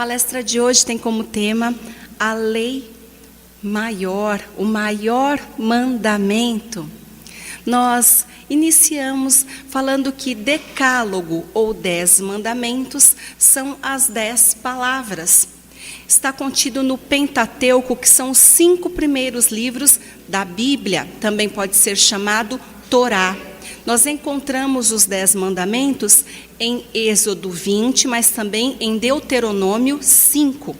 palestra de hoje tem como tema a lei maior, o maior mandamento. Nós iniciamos falando que decálogo ou 10 mandamentos são as 10 palavras. Está contido no Pentateuco, que são os 5 primeiros livros da Bíblia, também pode ser chamado Torá. Nós encontramos os 10 mandamentos em Êxodo 20, mas também em Deuteronômio 5.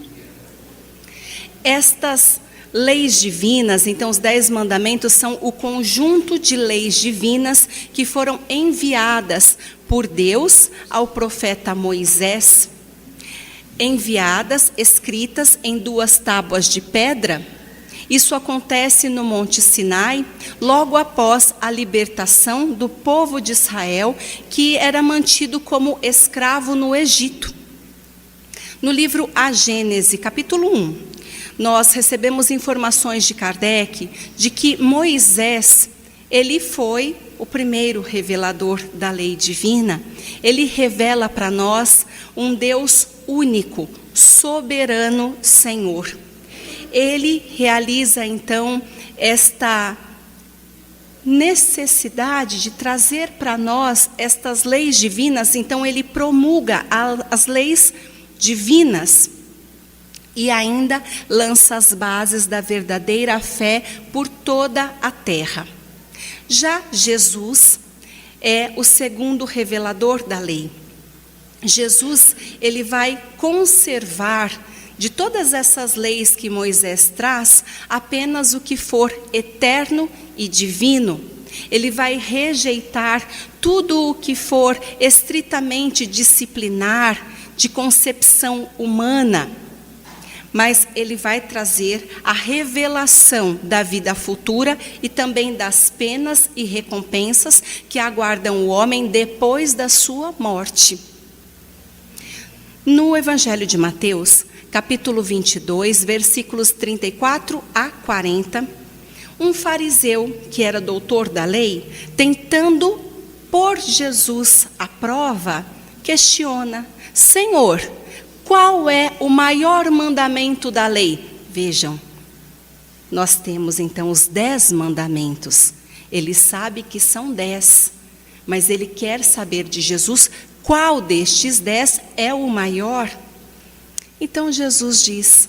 Estas leis divinas, então os 10 mandamentos são o conjunto de leis divinas que foram enviadas por Deus ao profeta Moisés, enviadas, escritas em 2 tábuas de pedra. Isso acontece no Monte Sinai, logo após a libertação do povo de Israel, que era mantido como escravo no Egito. No livro A Gênese, capítulo 1, nós recebemos informações de Kardec de que Moisés, ele foi o primeiro revelador da lei divina. Ele revela para nós um Deus único, soberano Senhor. Ele realiza, então, esta necessidade de trazer para nós estas leis divinas. Então, ele promulga as leis divinas e ainda lança as bases da verdadeira fé por toda a terra. Já Jesus é o segundo revelador da lei. Jesus, ele vai conservar de todas essas leis que Moisés traz, apenas o que for eterno e divino. Ele vai rejeitar tudo o que for estritamente disciplinar, de concepção humana. Mas ele vai trazer a revelação da vida futura e também das penas e recompensas que aguardam o homem depois da sua morte. No Evangelho de Mateus, capítulo 22, versículos 34 a 40, um fariseu, que era doutor da lei, tentando pôr Jesus à prova, questiona: Senhor, qual é o maior mandamento da lei? Vejam, nós temos então os 10 mandamentos. Ele sabe que são 10, mas ele quer saber de Jesus qual destes 10 é o maior. Então Jesus diz: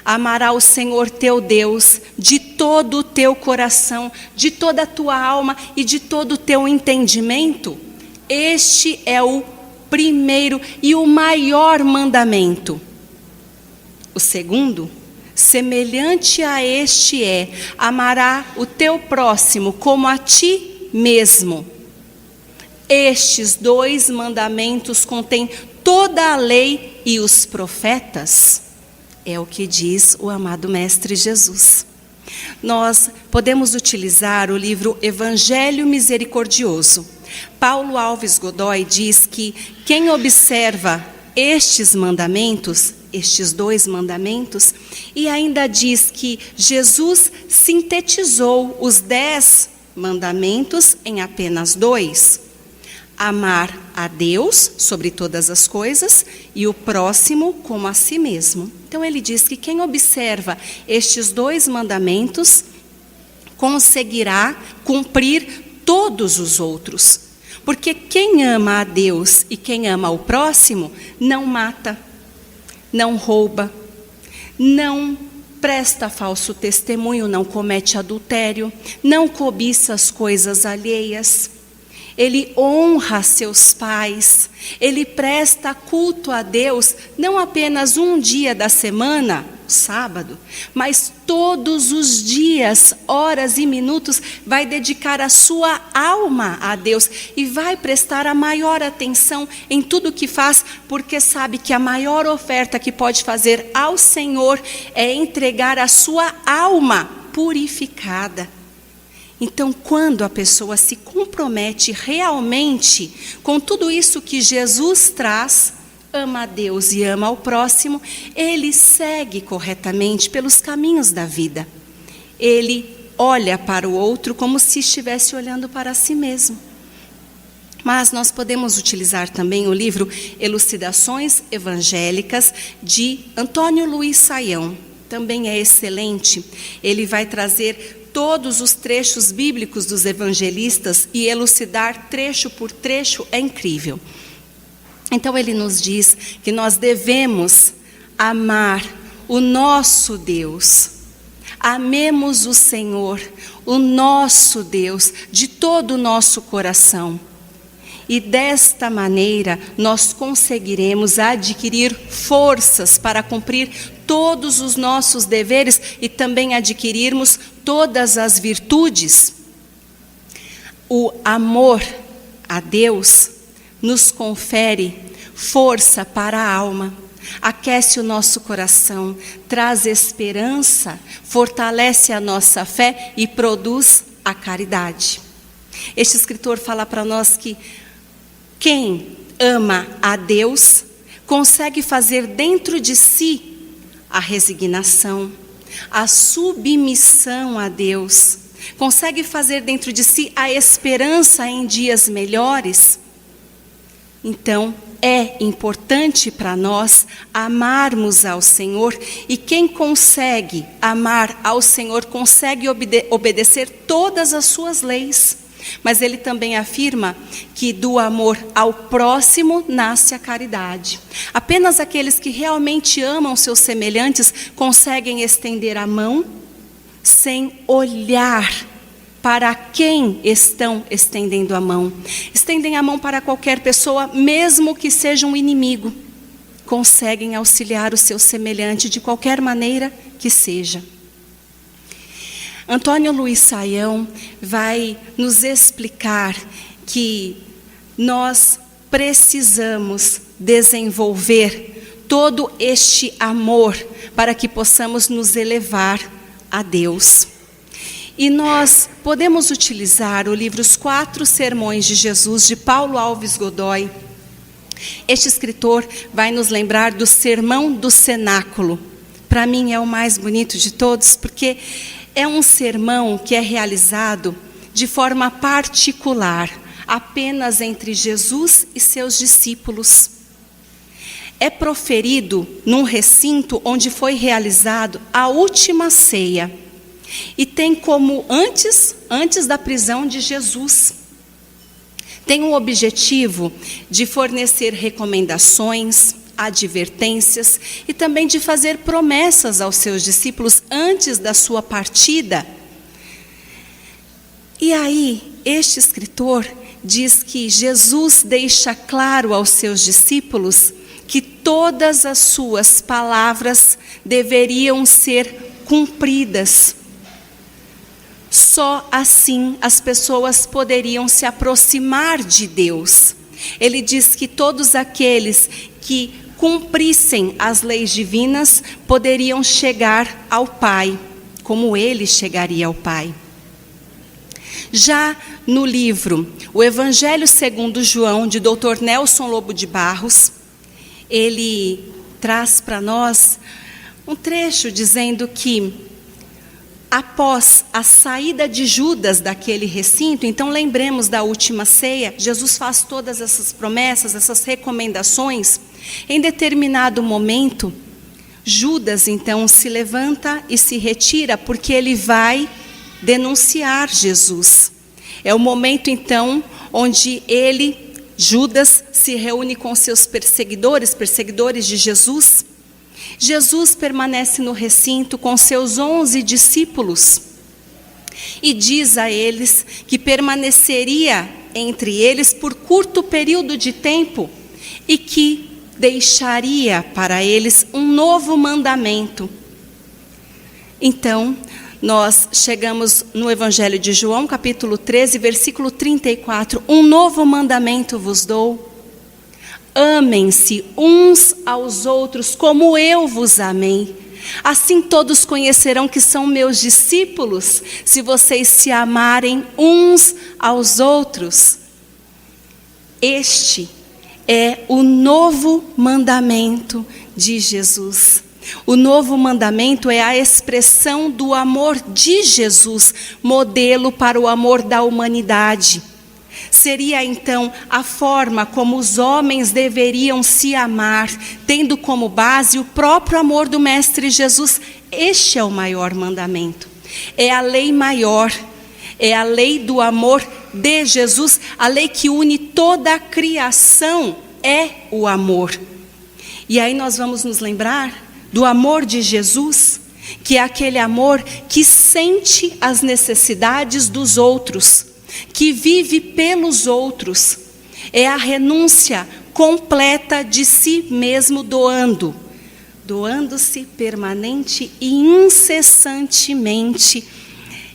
amará o Senhor teu Deus de todo o teu coração, de toda a tua alma e de todo o teu entendimento. Este é o primeiro e o maior mandamento. O segundo, semelhante a este é: amará o teu próximo como a ti mesmo. Estes 2 mandamentos contêm toda a lei e os profetas. É o que diz o amado Mestre Jesus. Nós podemos utilizar o livro Evangelho Misericordioso. Paulo Alves Godoy diz que quem observa estes mandamentos, estes 2 mandamentos, e ainda diz que Jesus sintetizou os 10 mandamentos em apenas 2. Amar a Deus sobre todas as coisas e o próximo como a si mesmo. Então ele diz que quem observa estes 2 mandamentos conseguirá cumprir todos os outros. Porque quem ama a Deus e quem ama o próximo não mata, não rouba, não presta falso testemunho, não comete adultério, não cobiça as coisas alheias. Ele honra seus pais, ele presta culto a Deus, não apenas um dia da semana, sábado, mas todos os dias, horas e minutos, vai dedicar a sua alma a Deus e vai prestar a maior atenção em tudo que faz, porque sabe que a maior oferta que pode fazer ao Senhor é entregar a sua alma purificada. Então, quando a pessoa se compromete realmente com tudo isso que Jesus traz, ama a Deus e ama ao próximo, ele segue corretamente pelos caminhos da vida. Ele olha para o outro como se estivesse olhando para si mesmo. Mas nós podemos utilizar também o livro Elucidações Evangélicas, de Antônio Luiz Saião. Também é excelente. Ele vai trazer todos os trechos bíblicos dos evangelistas e elucidar trecho por trecho, é incrível. Então ele nos diz que nós devemos amar o nosso Deus. Amemos o Senhor, o nosso Deus, de todo o nosso coração. E desta maneira nós conseguiremos adquirir forças para cumprir todos os nossos deveres e também adquirirmos todas as virtudes. O amor a Deus nos confere força para a alma, aquece o nosso coração, traz esperança, fortalece a nossa fé e produz a caridade. Este escritor fala para nós que quem ama a Deus consegue fazer dentro de si a resignação, a submissão a Deus, consegue fazer dentro de si a esperança em dias melhores. Então, é importante para nós amarmos ao Senhor, e quem consegue amar ao Senhor consegue obedecer todas as suas leis. Mas ele também afirma que do amor ao próximo nasce a caridade. Apenas aqueles que realmente amam seus semelhantes conseguem estender a mão sem olhar para quem estão estendendo a mão. Estendem a mão para qualquer pessoa, mesmo que seja um inimigo. Conseguem auxiliar o seu semelhante de qualquer maneira que seja. Antônio Luiz Saião vai nos explicar que nós precisamos desenvolver todo este amor para que possamos nos elevar a Deus. E nós podemos utilizar o livro Os 4 Sermões de Jesus, de Paulo Alves Godoy. Este escritor vai nos lembrar do Sermão do Cenáculo. Para mim é o mais bonito de todos, porque é um sermão que é realizado de forma particular, apenas entre Jesus e seus discípulos. É proferido num recinto onde foi realizado a última ceia. E tem como antes da prisão de Jesus. Tem o objetivo de fornecer recomendações, advertências e também de fazer promessas aos seus discípulos antes da sua partida. E aí, este escritor diz que Jesus deixa claro aos seus discípulos que todas as suas palavras deveriam ser cumpridas. Só assim as pessoas poderiam se aproximar de Deus. Ele diz que todos aqueles que cumprissem as leis divinas poderiam chegar ao Pai, como ele chegaria ao Pai. Já no livro O Evangelho segundo João, de Dr. Nelson Lobo de Barros, ele traz para nós um trecho dizendo que após a saída de Judas daquele recinto, então lembremos da última ceia, Jesus faz todas essas promessas, essas recomendações. Em determinado momento, Judas então se levanta e se retira, porque ele vai denunciar Jesus. É o momento então onde Judas, se reúne com seus perseguidores de Jesus. Jesus permanece no recinto com seus 11 discípulos e diz a eles que permaneceria entre eles por curto período de tempo e que deixaria para eles um novo mandamento. Então, nós chegamos no Evangelho de João, capítulo 13, versículo 34. Um novo mandamento vos dou. Amem-se uns aos outros como eu vos amei. Assim todos conhecerão que são meus discípulos, se vocês se amarem uns aos outros. Este é o novo mandamento de Jesus. O novo mandamento é a expressão do amor de Jesus, modelo para o amor da humanidade. Seria então a forma como os homens deveriam se amar, tendo como base o próprio amor do Mestre Jesus. Este é o maior mandamento. É a lei maior, é a lei do amor de Jesus, a lei que une toda a criação é o amor. E aí nós vamos nos lembrar do amor de Jesus, que é aquele amor que sente as necessidades dos outros, que vive pelos outros. É a renúncia completa de si mesmo, doando-se permanente e incessantemente.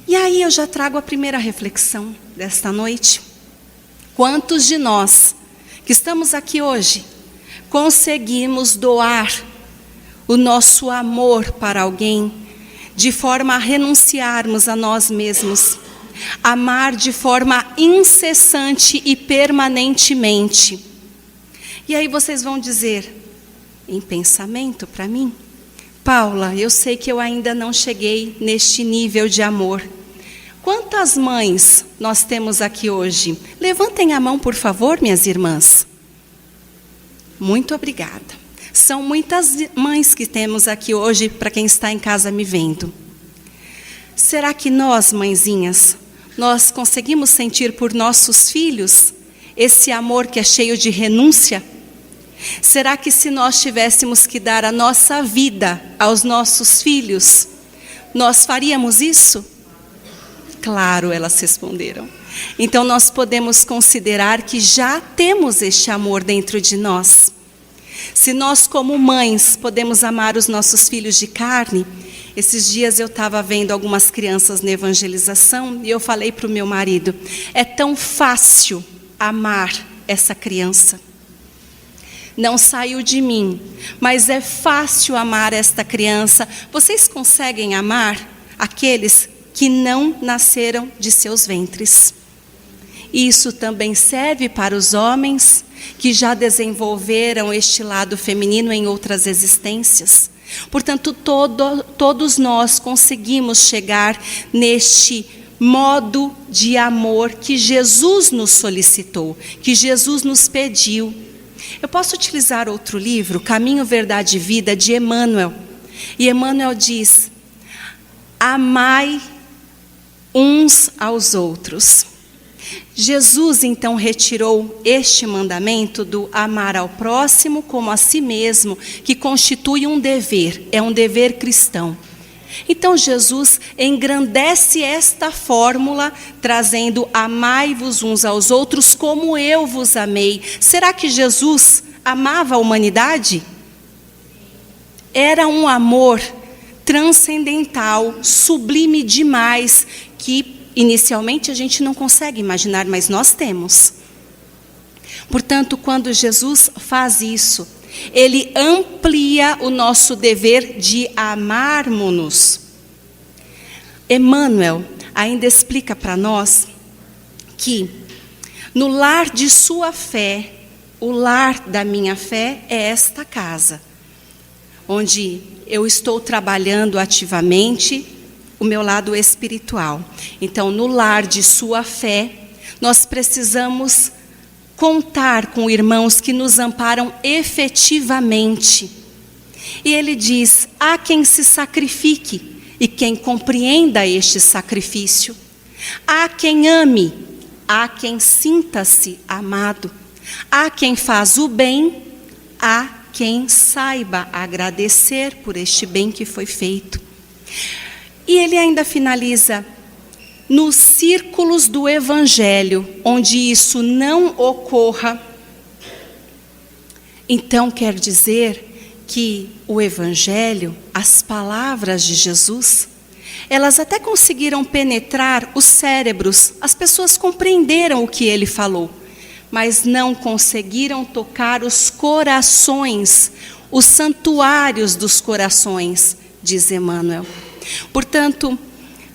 E aí eu já trago a primeira reflexão desta noite. Quantos de nós que estamos aqui hoje conseguimos doar o nosso amor para alguém de forma a renunciarmos a nós mesmos, amar de forma incessante e permanentemente? E aí vocês vão dizer, em pensamento para mim, Paula, eu sei que eu ainda não cheguei neste nível de amor. Quantas mães nós temos aqui hoje? Levantem a mão, por favor, minhas irmãs. Muito obrigada. São muitas mães que temos aqui hoje, para quem está em casa me vendo. Será que nós, mãezinhas, nós conseguimos sentir por nossos filhos esse amor que é cheio de renúncia? Será que se nós tivéssemos que dar a nossa vida aos nossos filhos, nós faríamos isso? Claro, elas responderam. Então nós podemos considerar que já temos este amor dentro de nós. Se nós como mães podemos amar os nossos filhos de carne, esses dias eu estava vendo algumas crianças na evangelização e eu falei para o meu marido, é tão fácil amar essa criança. Não saiu de mim, mas é fácil amar esta criança. Vocês conseguem amar aqueles que não nasceram de seus ventres? Isso também serve para os homens que já desenvolveram este lado feminino em outras existências. Portanto, todos nós conseguimos chegar neste modo de amor que Jesus nos solicitou, que Jesus nos pediu. Eu posso utilizar outro livro, Caminho, Verdade e Vida, de Emmanuel. E Emmanuel diz, amai uns aos outros. Jesus então retirou este mandamento do amar ao próximo como a si mesmo, que constitui um dever, é um dever cristão. Então Jesus engrandece esta fórmula, trazendo amai-vos uns aos outros como eu vos amei. Será que Jesus amava a humanidade? Era um amor transcendental, sublime demais, que inicialmente a gente não consegue imaginar, mas nós temos. Portanto, quando Jesus faz isso, ele amplia o nosso dever de amarmos-nos. Emmanuel ainda explica para nós que no lar de sua fé, o lar da minha fé é esta casa, onde eu estou trabalhando ativamente o meu lado espiritual. Então, no lar de sua fé, nós precisamos contar com irmãos que nos amparam efetivamente. E ele diz, há quem se sacrifique e quem compreenda este sacrifício. Há quem ame, há quem sinta-se amado. Há quem faz o bem, há quem saiba agradecer por este bem que foi feito. E ele ainda finaliza, nos círculos do Evangelho, onde isso não ocorra, então quer dizer que o Evangelho, as palavras de Jesus, elas até conseguiram penetrar os cérebros, as pessoas compreenderam o que ele falou, mas não conseguiram tocar os corações, os santuários dos corações, diz Emmanuel. Portanto,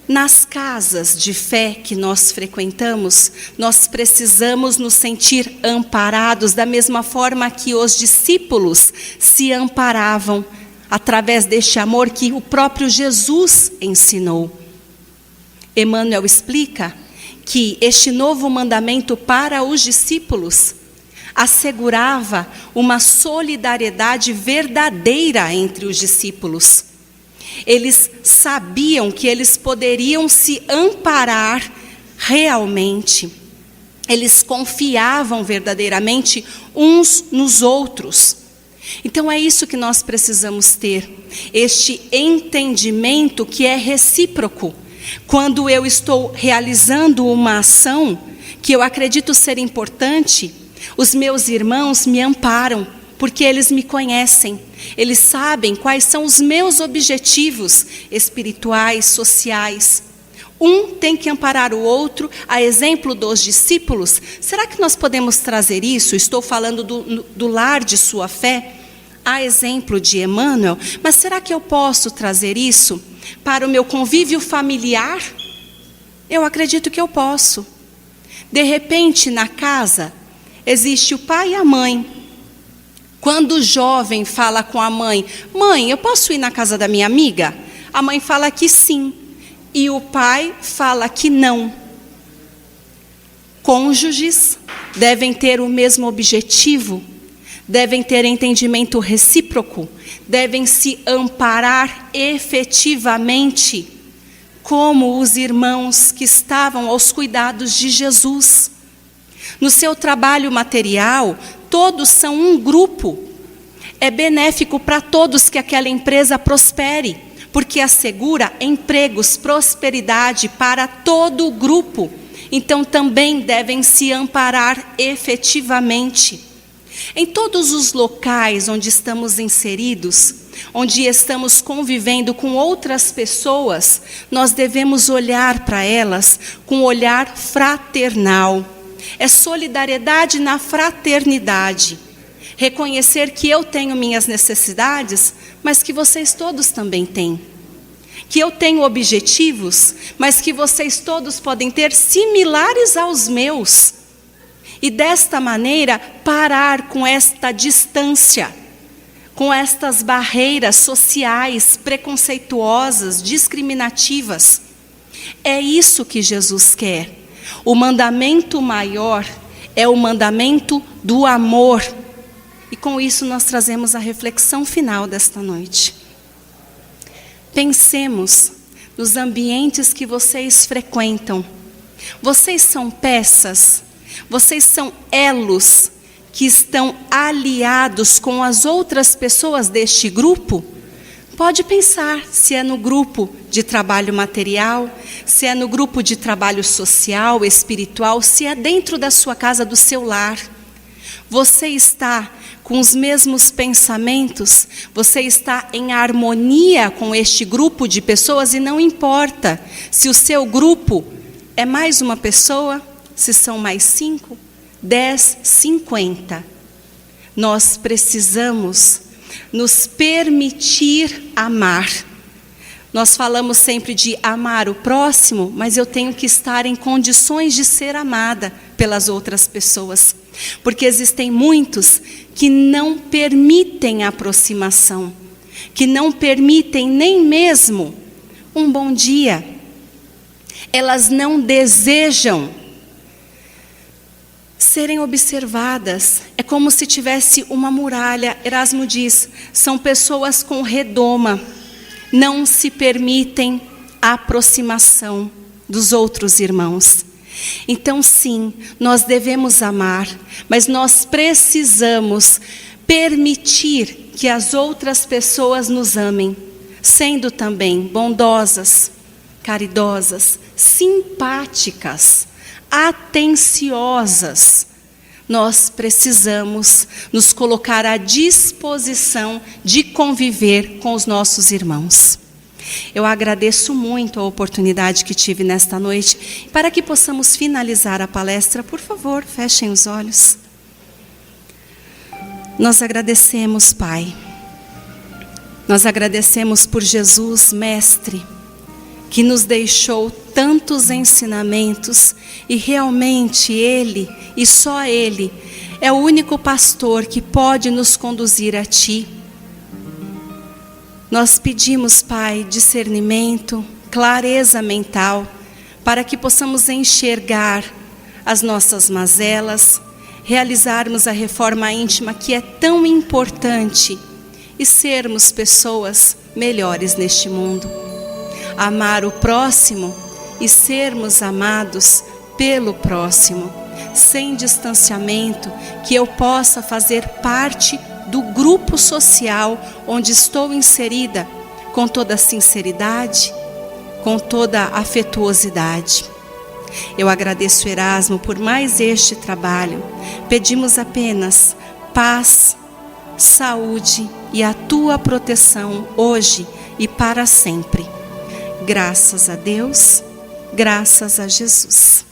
nas casas de fé que nós frequentamos, nós precisamos nos sentir amparados da mesma forma que os discípulos se amparavam através deste amor que o próprio Jesus ensinou. Emmanuel explica que este novo mandamento para os discípulos assegurava uma solidariedade verdadeira entre os discípulos. Eles sabiam que eles poderiam se amparar realmente. Eles confiavam verdadeiramente uns nos outros. Então é isso que nós precisamos ter, este entendimento que é recíproco. Quando eu estou realizando uma ação que eu acredito ser importante, os meus irmãos me amparam, porque eles me conhecem. Eles sabem quais são os meus objetivos espirituais, sociais. Um tem que amparar o outro, a exemplo dos discípulos. Será que nós podemos trazer isso? Estou falando do lar de sua fé, a exemplo de Emmanuel, mas será que eu posso trazer isso para o meu convívio familiar? Eu acredito que eu posso. De repente, na casa, existe o pai e a mãe. Quando o jovem fala com a mãe, mãe, eu posso ir na casa da minha amiga? A mãe fala que sim, e o pai fala que não. Cônjuges devem ter o mesmo objetivo, devem ter entendimento recíproco, devem se amparar efetivamente, como os irmãos que estavam aos cuidados de Jesus. No seu trabalho material, todos são um grupo. É benéfico para todos que aquela empresa prospere, porque assegura empregos, prosperidade para todo o grupo. Então também devem se amparar efetivamente. Em todos os locais onde estamos inseridos, onde estamos convivendo com outras pessoas, nós devemos olhar para elas com um olhar fraternal. É solidariedade na fraternidade. Reconhecer que eu tenho minhas necessidades, mas que vocês todos também têm. Que eu tenho objetivos, mas que vocês todos podem ter similares aos meus. E desta maneira, parar com esta distância, com estas barreiras sociais, preconceituosas, discriminativas. É isso que Jesus quer. O mandamento maior é o mandamento do amor. E com isso nós trazemos a reflexão final desta noite. Pensemos nos ambientes que vocês frequentam. Vocês são peças, vocês são elos que estão aliados com as outras pessoas deste grupo? Pode pensar se é no grupo de trabalho material, se é no grupo de trabalho social, espiritual, se é dentro da sua casa, do seu lar. Você está com os mesmos pensamentos? Você está em harmonia com este grupo de pessoas? E não importa se o seu grupo é mais uma pessoa, se são mais 5, 10, 50. Nós precisamos nos permitir amar. Nós falamos sempre de amar o próximo, mas eu tenho que estar em condições de ser amada pelas outras pessoas. Porque existem muitos que não permitem a aproximação, que não permitem nem mesmo um bom dia. Elas não desejam serem observadas. É como se tivesse uma muralha. Erasmo diz, são pessoas com redoma. Não se permitem a aproximação dos outros irmãos. Então sim, nós devemos amar, mas nós precisamos permitir que as outras pessoas nos amem, sendo também bondosas, caridosas, simpáticas, atenciosas. Nós precisamos nos colocar à disposição de conviver com os nossos irmãos. Eu agradeço muito a oportunidade que tive nesta noite. Para que possamos finalizar a palestra, por favor, fechem os olhos. Nós agradecemos, Pai. Nós agradecemos por Jesus, Mestre, que nos deixou tantos ensinamentos, e realmente Ele, e só Ele, é o único pastor que pode nos conduzir a Ti. Nós pedimos, Pai, discernimento, clareza mental, para que possamos enxergar as nossas mazelas, realizarmos a reforma íntima que é tão importante e sermos pessoas melhores neste mundo. Amar o próximo e sermos amados pelo próximo, sem distanciamento, que eu possa fazer parte do grupo social onde estou inserida, com toda sinceridade, com toda afetuosidade. Eu agradeço, Erasmo, por mais este trabalho. Pedimos apenas paz, saúde e a tua proteção hoje e para sempre. Graças a Deus, graças a Jesus.